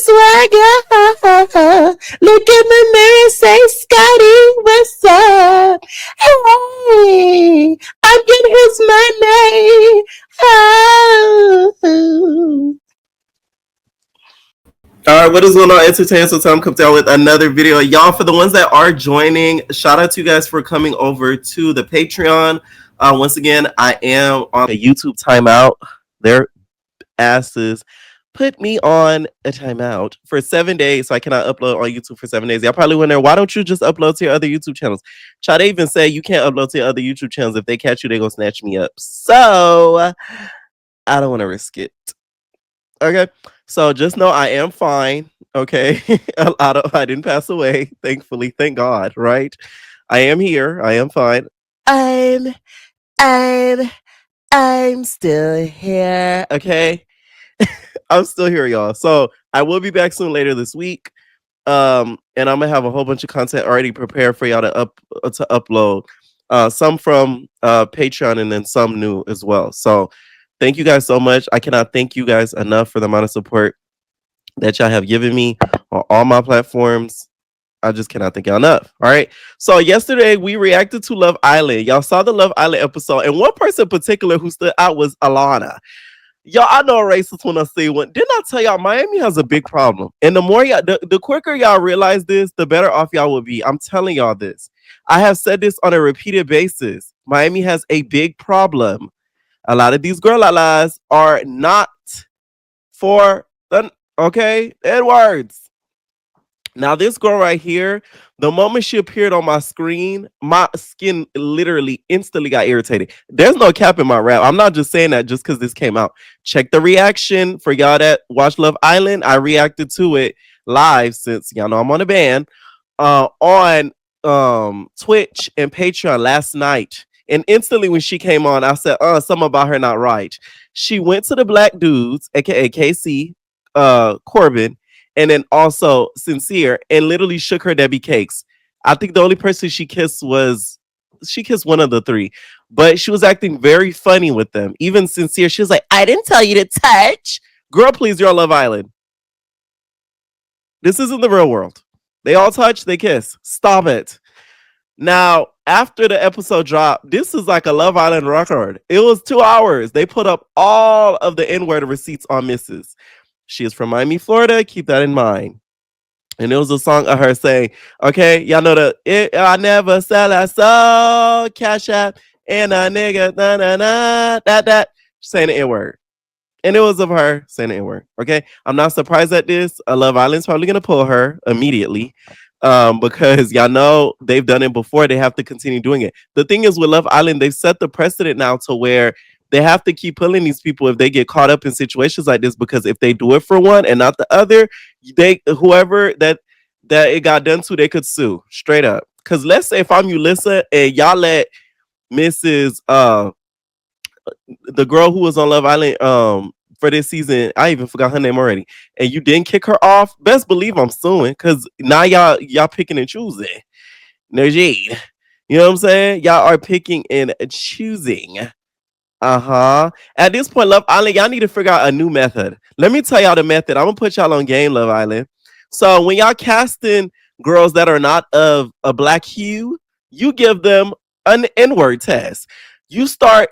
swagger. Look in the mirror and say, Scotty, what's up? Hey, I'm getting his money. Oh. All right, what is going on? Entertainment So Time comes out with another video. Y'all, for the ones that are joining, shout out to you guys for coming over to the Patreon. Once again, I am on a YouTube timeout. Their asses put me on a timeout for 7 days, so I cannot upload on YouTube for 7 days. Y'all probably wonder, why don't you just upload to your other YouTube channels? Child, they even say you can't upload to your other YouTube channels. If they catch you, they're going to snatch me up. So, I don't want to risk it. Okay, so just know I am fine. Okay, I didn't pass away, thankfully. Thank God, right? I am here. I am fine. I'm, I'm, I'm still here. Okay, I'm still here, y'all. So I will be back soon later this week. And I'm gonna have a whole bunch of content already prepared for y'all to upload. Some from Patreon and then some new as well. So thank you guys so much. I cannot thank you guys enough for the amount of support that y'all have given me on all my platforms. I just cannot thank y'all enough. All right. So yesterday we reacted to Love Island. Y'all saw the Love Island episode, and one person in particular who stood out was Alana. Y'all, I know a racist when I see one. Didn't I tell y'all Miami has a big problem? And the more y'all, the quicker y'all realize this, the better off y'all will be. I'm telling y'all this. I have said this on a repeated basis. Miami has a big problem. A lot of these girl lalas are not for the okay Edwards. Now, this girl right here, the moment she appeared on my screen, my skin literally instantly got irritated. There's no cap in my rap. I'm not just saying that just because this came out. Check the reaction for y'all that watch Love Island. I reacted to it live since y'all know I'm on a ban on Twitch and Patreon last night. And instantly when she came on, I said, something about her not right. She went to the black dudes, aka KC, Corbin, and then also Sincere, and literally shook her Debbie cakes. I think the only person she kissed one of the three, but she was acting very funny with them. Even Sincere, she was like, I didn't tell you to touch. Girl, please, you're on Love Island. This isn't the real world. They all touch, they kiss. Stop it. Now, after the episode dropped, this is like a Love Island record. It was 2 hours. They put up all of the N-word receipts on Mrs. She is from Miami, Florida. Keep that in mind. And it was a song of her saying, okay, y'all know I never sell a soul, cash out, and a nigga, that, saying the N-word. And it was of her saying the N-word, okay? I'm not surprised at this. Love Island's probably going to pull her immediately because y'all know they've done it before. They have to continue doing it. The thing is with Love Island, they've set the precedent now to where they have to keep pulling these people if they get caught up in situations like this, because if they do it for one and not the other, whoever that it got done to, they could sue straight up. Because let's say if I'm Ulissa and y'all let Mrs. The girl who was on Love Island for this season, I even forgot her name already, and you didn't kick her off, best believe I'm suing, because now y'all picking and choosing. Najee, you know what I'm saying? Y'all are picking and choosing. At this point, Love Island, y'all need to figure out a new method. Let me tell y'all the method. I'm gonna put y'all on game, Love Island. So when y'all casting girls that are not of a black hue, you give them an N-word test. You start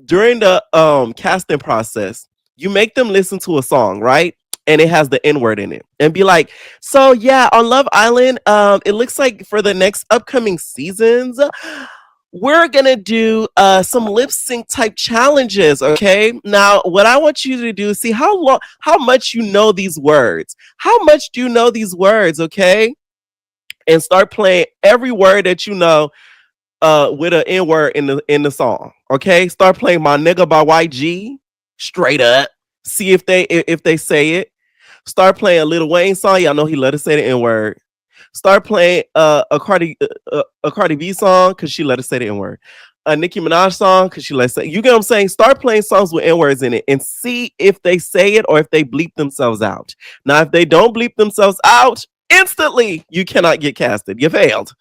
during the casting process, you make them listen to a song, right? And it has the N-word in it. And be like, so yeah, on Love Island, it looks like for the next upcoming seasons, we're gonna do some lip sync type challenges. Okay, now what I want you to do is see how much you know these words. How much do you know these words? Okay, and start playing every word that you know with an N word in the song. Okay, start playing My Nigga by YG straight up. See if they say it. Start playing a Lil Wayne song. Y'all know he let us say the N word. Start playing a Cardi B song because she let us say the N word. A Nicki Minaj song because she let us say. You get what I'm saying? Start playing songs with N words in it and see if they say it or if they bleep themselves out. Now, if they don't bleep themselves out, instantly you cannot get casted. You failed.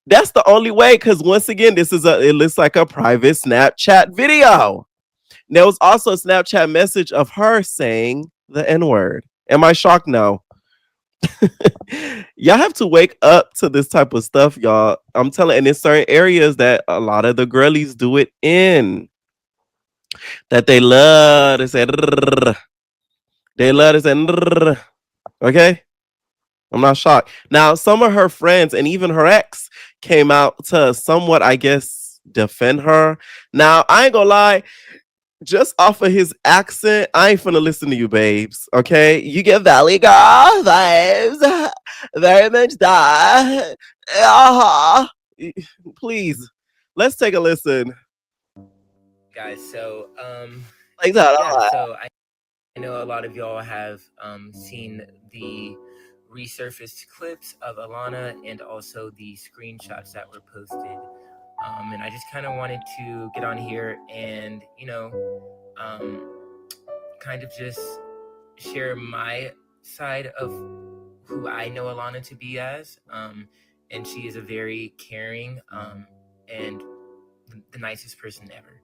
That's the only way, because once again, it looks like a private Snapchat video. There was also a Snapchat message of her saying the N-word. Am I shocked? No. Y'all have to wake up to this type of stuff, y'all. I'm telling, and in certain areas that a lot of the girlies do it in, that they love to say, "Rrrr." They love to say, "Rrrr." Okay. I'm not shocked. Now, some of her friends and even her ex came out to somewhat, I guess, defend her. Now, I ain't gonna lie, just off of his accent, I ain't finna listen to you, babes. Okay, you get Valley Girl vibes, very much that. Uh-huh. Please, let's take a listen. Guys. So, Like that. yeah. So I know a lot of y'all have seen the resurfaced clips of Alana and also the screenshots that were posted. And I just kind of wanted to get on here and um, kind of just share my side of who I know Alana to be as. And she is a very caring and the nicest person ever.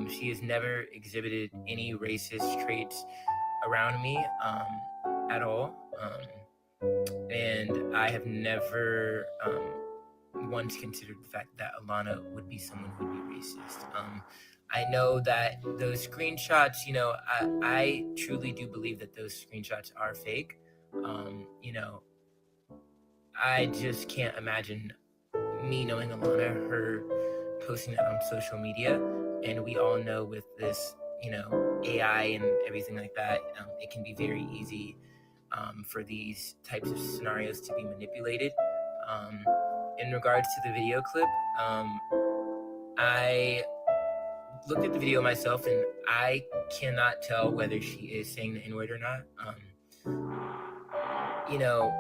She has never exhibited any racist traits around me at all. And I have never once considered the fact that Alana would be someone who would be racist. I know that those screenshots, I truly do believe that those screenshots are fake. I just can't imagine me knowing Alana, her posting that on social media, and we all know with this, AI and everything like that, it can be very easy for these types of scenarios to be manipulated. Um, in regards to the video clip, I looked at the video myself, and I cannot tell whether she is saying the N word or not. You know,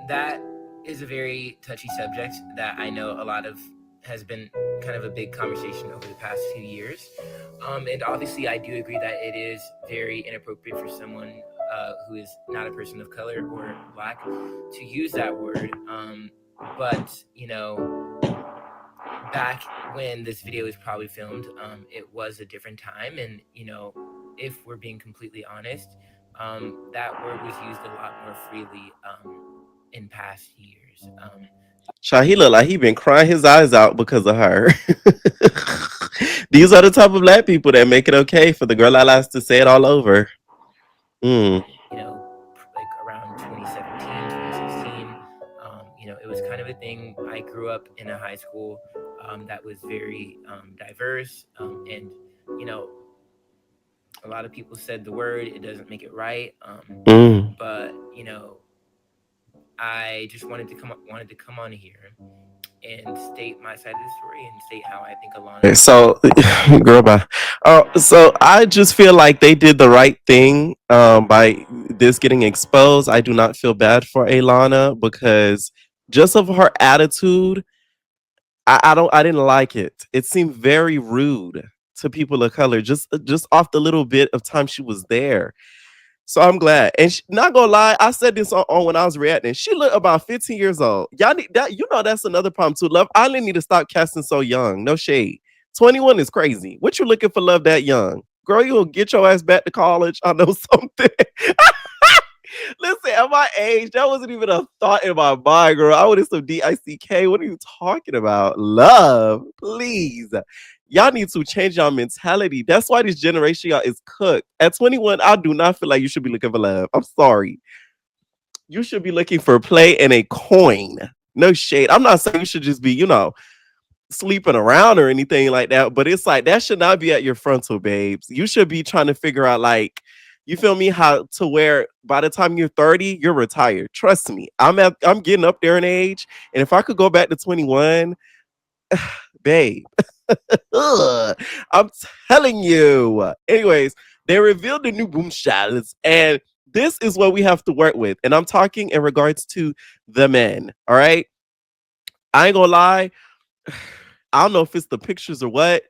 that is a very touchy subject that I know a lot of has been kind of a big conversation over the past few years. And obviously, I do agree that it is very inappropriate for someone who is not a person of color or black to use that word. But, back when this video was probably filmed, it was a different time. And, if we're being completely honest, that word was used a lot more freely in past years. Child, he look like he been crying his eyes out because of her. These are the type of black people that make it okay for the girl I likes to say it all over. Mm. Like around 2017, 2016. It was kind of a thing. I grew up in a high school that was very diverse. And, you know, a lot of people said the word, it doesn't make it right. Mm. But, I just wanted to come on here and state my side of the story and state how I think Alana. So, girl, bye. Oh, so I just feel like they did the right thing by this getting exposed. I do not feel bad for Alana because just of her attitude, I didn't like it. It seemed very rude to people of color just off the little bit of time she was there. So I'm glad. And not gonna lie, I said this on when I was reacting. She looked about 15 years old. Y'all need that. You know that's another problem too. Love Island need to stop casting so young. No shade. 21 is crazy. What you looking for love that young? Girl, you'll get your ass back to college. I know something. Listen, at my age, that wasn't even a thought in my mind, girl. I wanted some DICK. What are you talking about? Love, please. Y'all need to change your mentality. That's why this generation y'all is cooked. At 21, I do not feel like you should be looking for love. I'm sorry. You should be looking for play and a coin. No shade. I'm not saying you should just be, sleeping around or anything like that, but it's like that should not be at your frontal, babes. You should be trying to figure out, like, you feel me, how to where by the time you're 30, you're retired. Trust me. I'm getting up there in age. And if I could go back to 21, babe. Ugh, I'm telling you. Anyways, they revealed the new boom shadows, and this is what we have to work with. And I'm talking in regards to the men. All right. I ain't gonna lie. I don't know if it's the pictures or what.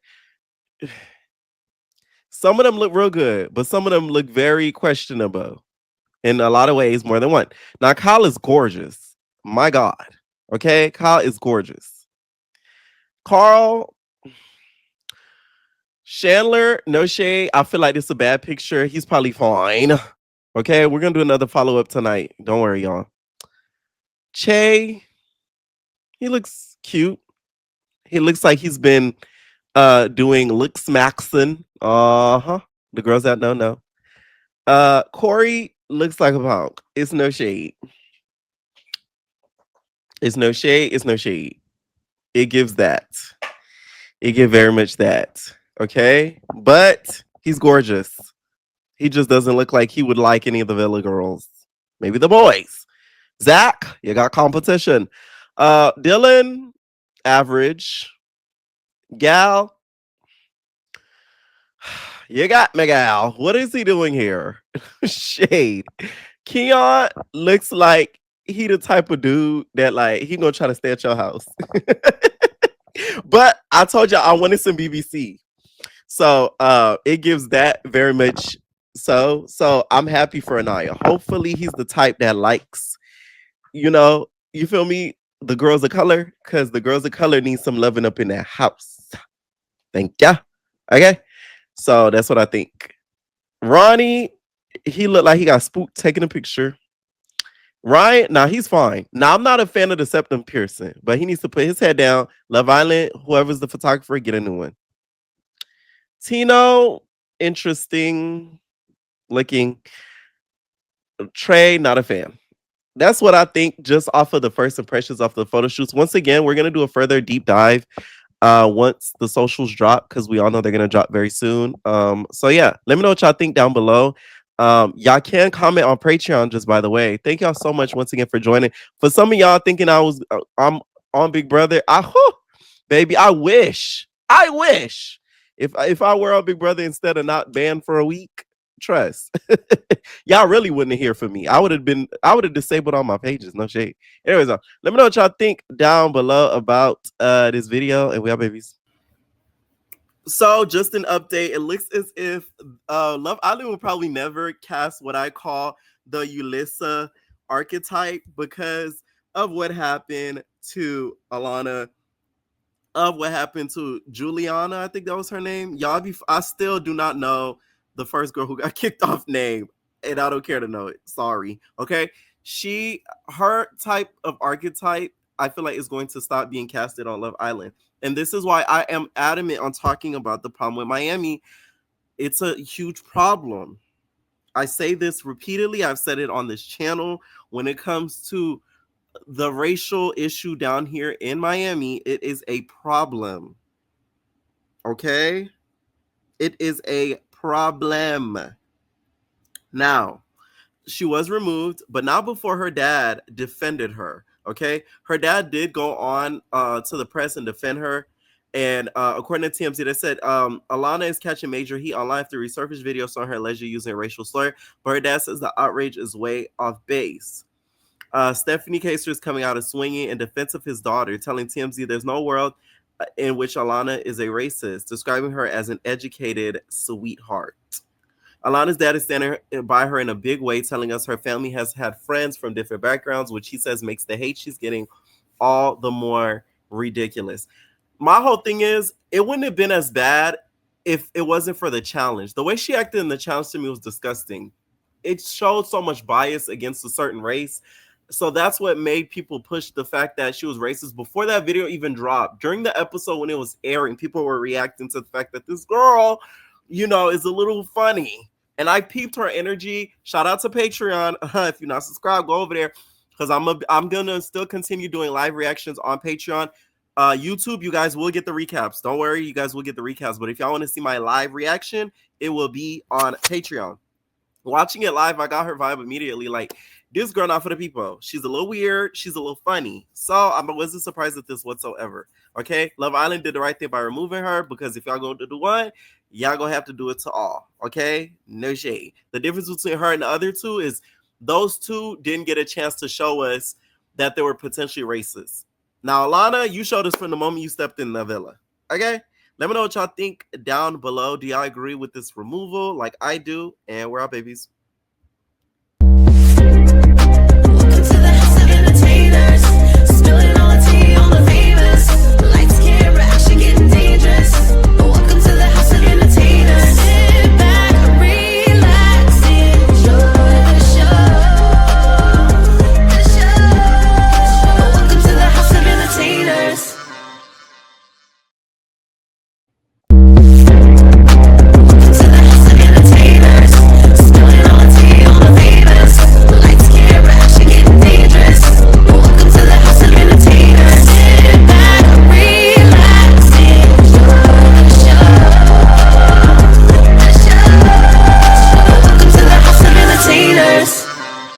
Some of them look real good, but some of them look very questionable in a lot of ways, more than one. Now, Kyle is gorgeous. My God. Okay. Kyle is gorgeous. Carl, Chandler, no shade. I feel like this is a bad picture. He's probably fine. Okay, we're gonna do another follow up tonight. Don't worry, y'all. Che, he looks cute. He looks like he's been doing looks maxing. Uh-huh. The girls that don't know. Corey looks like a punk. It's no shade. It's no shade. It's no shade. It gives that. It gives very much that. Okay? But he's gorgeous. He just doesn't look like he would like any of the Villa girls. Maybe the boys. Zach, you got competition. Dylan, average. Gal, you got Miguel. What is he doing here? Shade. Keon looks like he the type of dude that like he gonna try to stay at your house. But I told you I wanted some BBC. So it gives that very much so I'm happy for Anaya. Hopefully he's the type that likes, you feel me? The girls of color, because the girls of color need some loving up in their house. Thank ya. Okay. So that's what I think. Ronnie, he looked like he got spooked taking a picture. Ryan, now he's fine. Now I'm not a fan of the septum piercing, but he needs to put his head down. Love Island, whoever's the photographer, get a new one. Tino, interesting looking. Trey, not a fan. That's what I think just off of the first impressions off the photo shoots. Once again, we're gonna do a further deep dive once the socials drop, because we all know they're gonna drop very soon. So yeah, let me know what y'all think down below. Y'all can comment on Patreon, just by the way. Thank y'all so much once again for joining. For some of y'all thinking I'm on Big Brother, baby, I wish if I were on Big Brother instead of not banned for a week, trust. Y'all really wouldn't hear from me. I would have disabled all my pages. No shade. Anyways, let me know what y'all think down below about this video, and we are babies. So, just an update. It looks as if Love Island will probably never cast what I call the Ulissa archetype because of what happened to Alana, of what happened to Juliana. I think that was her name. I still do not know the first girl who got kicked off name, and I don't care to know it. Sorry. Okay. Her type of archetype, I feel like is going to stop being casted on Love Island. And this is why I am adamant on talking about the problem with Miami. It's a huge problem. I say this repeatedly. I've said it on this channel. When it comes to the racial issue down here in Miami, it is a problem. Okay? It is a problem. Now, she was removed, but not before her dad defended her. Okay? Her dad did go on to the press and defend her. And according to TMZ, they said Alana is catching major heat online after resurfaced videos on her allegedly using a racial slur, but her dad says the outrage is way off base. Stephanie Kaser is coming out and swinging in defense of his daughter, telling TMZ there's no world in which Alana is a racist, describing her as an educated sweetheart. Alana's dad is standing by her in a big way, telling us her family has had friends from different backgrounds, which he says makes the hate she's getting all the more ridiculous. My whole thing is, it wouldn't have been as bad if it wasn't for the challenge. The way she acted in the challenge to me was disgusting. It showed so much bias against a certain race. So that's what made people push the fact that she was racist before that video even dropped. During the episode when it was airing, people were reacting to the fact that this girl, is a little funny. And I peeped her energy. Shout out to Patreon. If you're not subscribed, go over there, because I'm gonna still continue doing live reactions on Patreon. YouTube, you guys will get the recaps. Don't worry, you guys will get the recaps. But if y'all want to see my live reaction, it will be on Patreon. Watching it live, I got her vibe immediately. Like, this girl not for the people. She's a little weird. She's a little funny. So I wasn't surprised at this whatsoever. Okay, Love Island did the right thing by removing her, because if y'all going to do one, y'all gonna have to do it to all. Okay, no shade. The difference between her and the other two is those two didn't get a chance to show us that they were potentially racist. Now, Alana, you showed us from the moment you stepped in the villa. Okay, let me know what y'all think down below. Do y'all agree with this removal like I do? And we're out, babies.